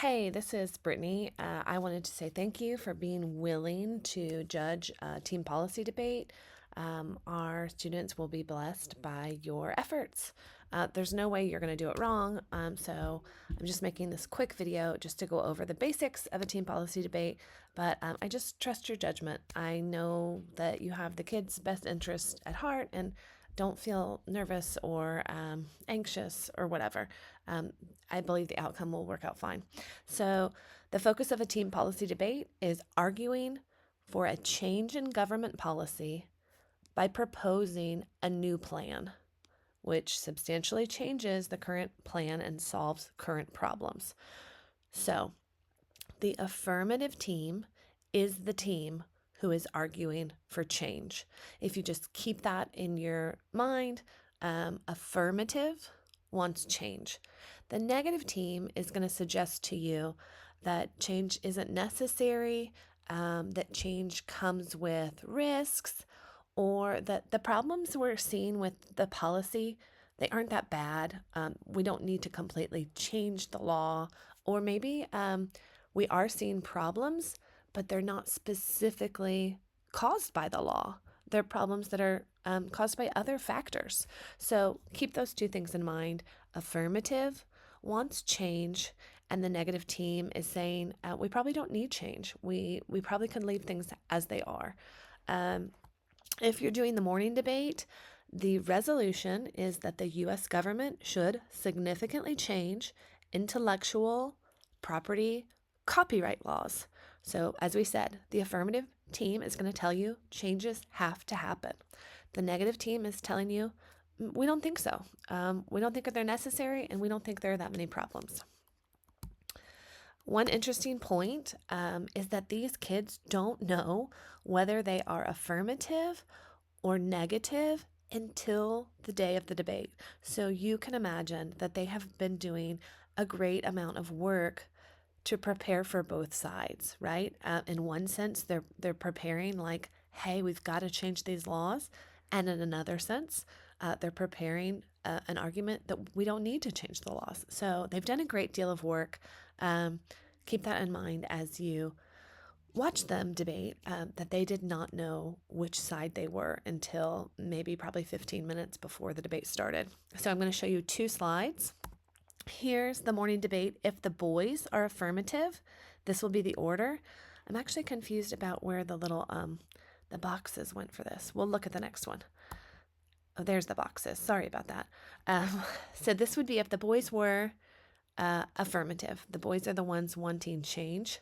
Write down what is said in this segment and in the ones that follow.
Hey, this is Brittany. I wanted to say thank you for being willing to judge a team policy debate. Our students will be blessed by your efforts. There's no way you're going to do it wrong, so I'm just making this quick video just to go over the basics of a team policy debate, but I just trust your judgment. I know that you have the kids' best interest at heart and don't feel nervous or anxious or whatever. I believe the outcome will work out fine. So, the focus of a team policy debate is arguing for a change in government policy by proposing a new plan, which substantially changes the current plan and solves current problems. So, the affirmative team is the team who is arguing for change. If you just keep that in your mind, affirmative wants change. The negative team is going to suggest to you that change isn't necessary, that change comes with risks, or that the problems we're seeing with the policy, they aren't that bad. We don't need to completely change the law, or maybe we are seeing problems, but they're not specifically caused by the law. They're problems that are caused by other factors. So keep those two things in mind. Affirmative wants change, and the negative team is saying we probably don't need change. We probably can leave things as they are. If you're doing the morning debate, the resolution is that the U.S. government should significantly change intellectual property copyright laws. So, as we said, the affirmative team is going to tell you changes have to happen. The negative team is telling you, we don't think so. We don't think that they're necessary, and we don't think there are that many problems. One interesting point is that these kids don't know whether they are affirmative or negative until the day of the debate. So you can imagine that they have been doing a great amount of work to prepare for both sides, right? In one sense, they're preparing like, hey, we've got to change these laws. And in another sense, they're preparing an argument that we don't need to change the laws. So they've done a great deal of work. Keep that in mind as you watch them debate, that they did not know which side they were until maybe probably 15 minutes before the debate started. So I'm going to show you two slides. Here's the morning debate. If the boys are affirmative, this will be the order. I'm actually confused about where the little the boxes went for this. We'll look at the next one. Oh, there's the boxes. Sorry about that. So this would be if the boys were affirmative. The boys are the ones wanting change.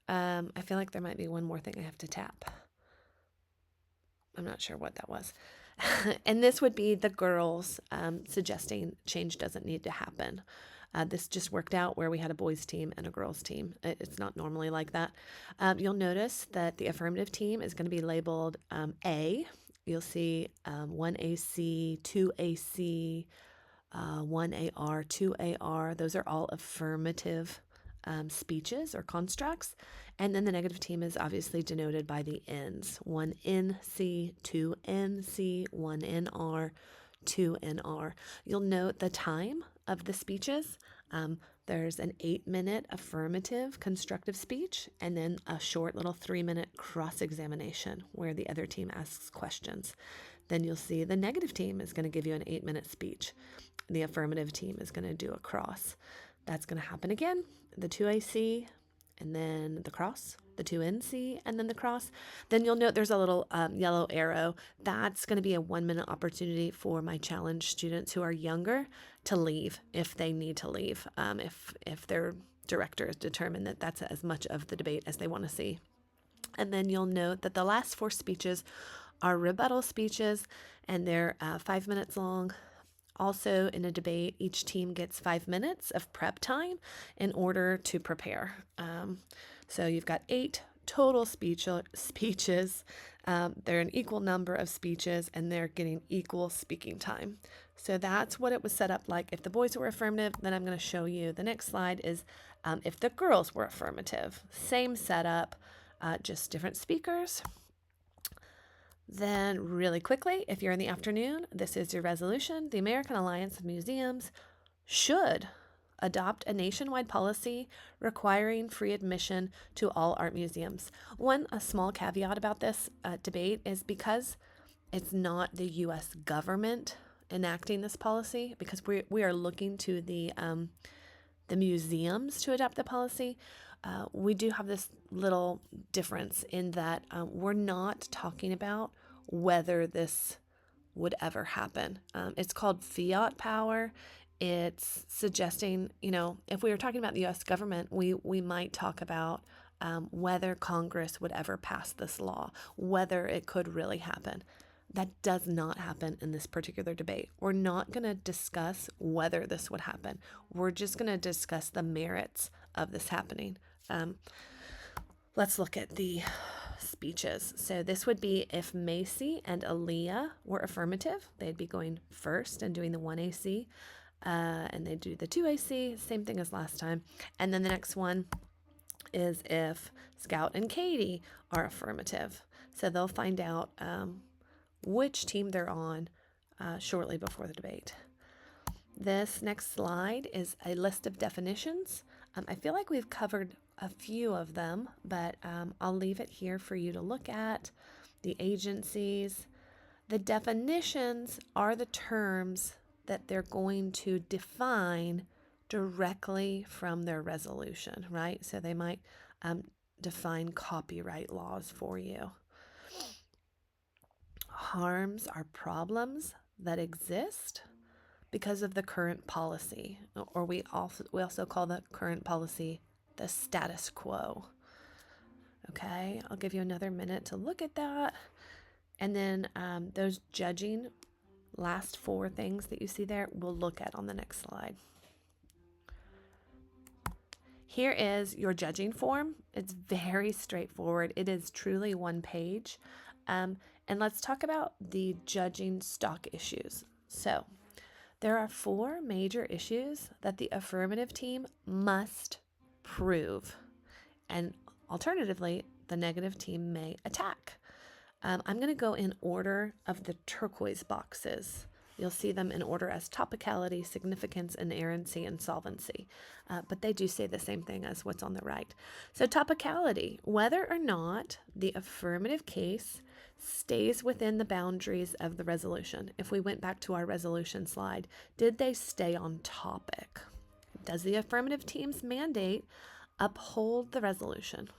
I feel like there might be one more thing I have to tap. I'm not sure what that was. And this would be the girls suggesting change doesn't need to happen. This just worked out where we had a boys team and a girls team. It's not normally like that. You'll notice that the affirmative team is going to be labeled A. You'll see 1AC, 2AC, 1AR, 2AR. Those are all affirmative speeches or constructs. And then the negative team is obviously denoted by the N's. 1NC, 2NC, 1NR, 2NR. You'll note the time of the speeches. There's an 8-minute affirmative constructive speech and then a short little 3-minute cross-examination where the other team asks questions. Then you'll see the negative team is going to give you an 8-minute speech. The affirmative team is going to do a cross. That's going to happen again. The 2AC and then the cross, the 2NC and then the cross. Then you'll note there's a little yellow arrow. That's going to be a 1-minute opportunity for my challenge students who are younger to leave if they need to leave, if their director has determined that that's as much of the debate as they want to see. And then you'll note that the last 4 speeches are rebuttal speeches, and they're 5 minutes long. Also, in a debate, each team gets 5 minutes of prep time in order to prepare. So you've got 8 total speeches. They're an equal number of speeches, and they're getting equal speaking time. So that's what it was set up like. If the boys were affirmative, then I'm going to show you. The next slide is if the girls were affirmative. Same setup, just different speakers. Then really quickly, if you're in the afternoon, this is your resolution. The American Alliance of Museums should adopt a nationwide policy requiring free admission to all art museums. A small caveat about this debate is because it's not the U.S. government enacting this policy, because we are looking to the museums to adopt the policy. We do have this little difference in that we're not talking about whether this would ever happen. It's called fiat power. It's suggesting, if we were talking about the US government, we might talk about whether Congress would ever pass this law, whether it could really happen. That does not happen in this particular debate. We're not going to discuss whether this would happen. We're just going to discuss the merits of this happening. Let's look at the speeches. So this would be if Macy and Aaliyah were affirmative, they'd be going first and doing the 1AC, and they do the 2AC, same thing as last time. And then the next one is if Scout and Katie are affirmative. So they'll find out which team they're on shortly before the debate. This next slide is a list of definitions. I feel like we've covered a few of them, but I'll leave it here for you to look at. The agencies. The definitions are the terms that they're going to define directly from their resolution, right? So they might define copyright laws for you. Harms are problems that exist because of the current policy, or we also call the current policy the status quo. Okay, I'll give you another minute to look at that. And then those judging last four things that you see there, we'll look at on the next slide. Here is your judging form. It's very straightforward. It is truly one page. And let's talk about the judging stock issues. So there are four major issues that the affirmative team must prove, and alternatively, the negative team may attack. I'm going to go in order of the turquoise boxes. You'll see them in order as topicality, significance, inerrancy, and solvency. But they do say the same thing as what's on the right. So topicality, whether or not the affirmative case stays within the boundaries of the resolution. If we went back to our resolution slide, did they stay on topic? Does the affirmative team's mandate uphold the resolution?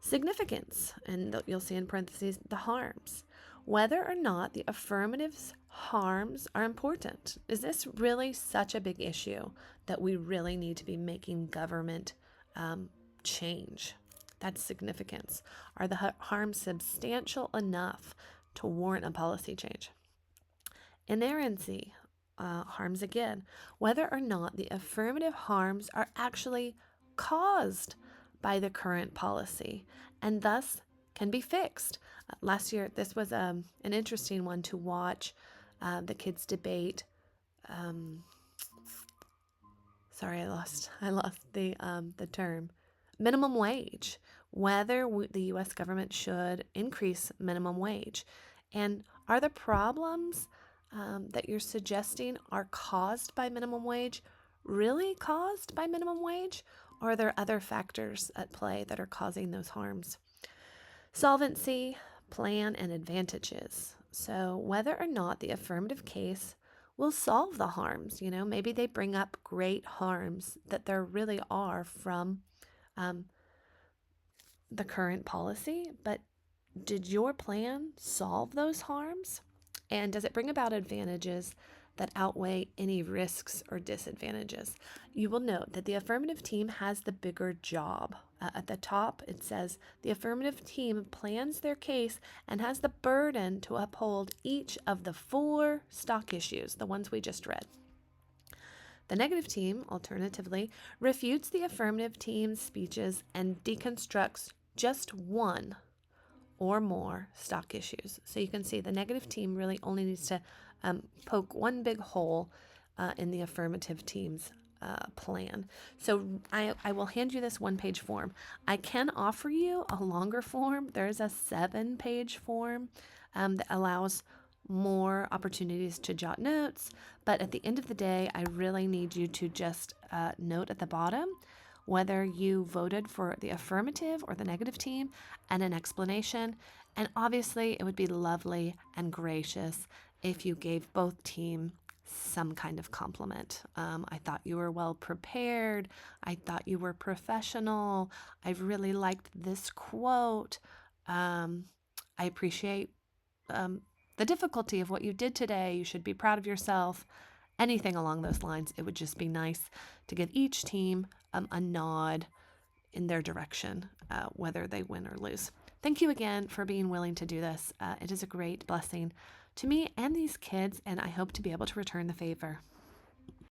Significance, and you'll see in parentheses the harms. Whether or not the affirmative's harms are important. Is this really such a big issue that we really need to be making government change? That's significance. Are the harms substantial enough to warrant a policy change? Inerrancy, harms again. Whether or not the affirmative harms are actually caused by the current policy and thus can be fixed. Last year, this was an interesting one to watch the kids debate. Sorry, I lost the term. Minimum wage, whether the U.S. government should increase minimum wage. And are the problems that you're suggesting are caused by minimum wage really caused by minimum wage? Or are there other factors at play that are causing those harms? Solvency, plan, and advantages. So whether or not the affirmative case will solve the harms, maybe they bring up great harms that there really are from the current policy, but did your plan solve those harms? And does it bring about advantages that outweigh any risks or disadvantages? You will note that the affirmative team has the bigger job. At the top, it says the affirmative team plans their case and has the burden to uphold each of the four stock issues, the ones we just read. The negative team, alternatively, refutes the affirmative team's speeches and deconstructs just one or more stock issues. So you can see the negative team really only needs to poke one big hole in the affirmative team's plan. So I will hand you this one-page form. I can offer you a longer form. There's a 7-page form that allows more opportunities to jot notes, but at the end of the day, I really need you to just note at the bottom whether you voted for the affirmative or the negative team and an explanation. And obviously, it would be lovely and gracious if you gave both teams some kind of compliment. I thought you were well prepared. I thought you were professional. I really liked this quote. I appreciate um, the difficulty of what you did today. You should be proud of yourself. Anything along those lines. It would just be nice to give each team a nod in their direction, whether they win or lose. Thank you again for being willing to do this. It is a great blessing to me and these kids, and I hope to be able to return the favor.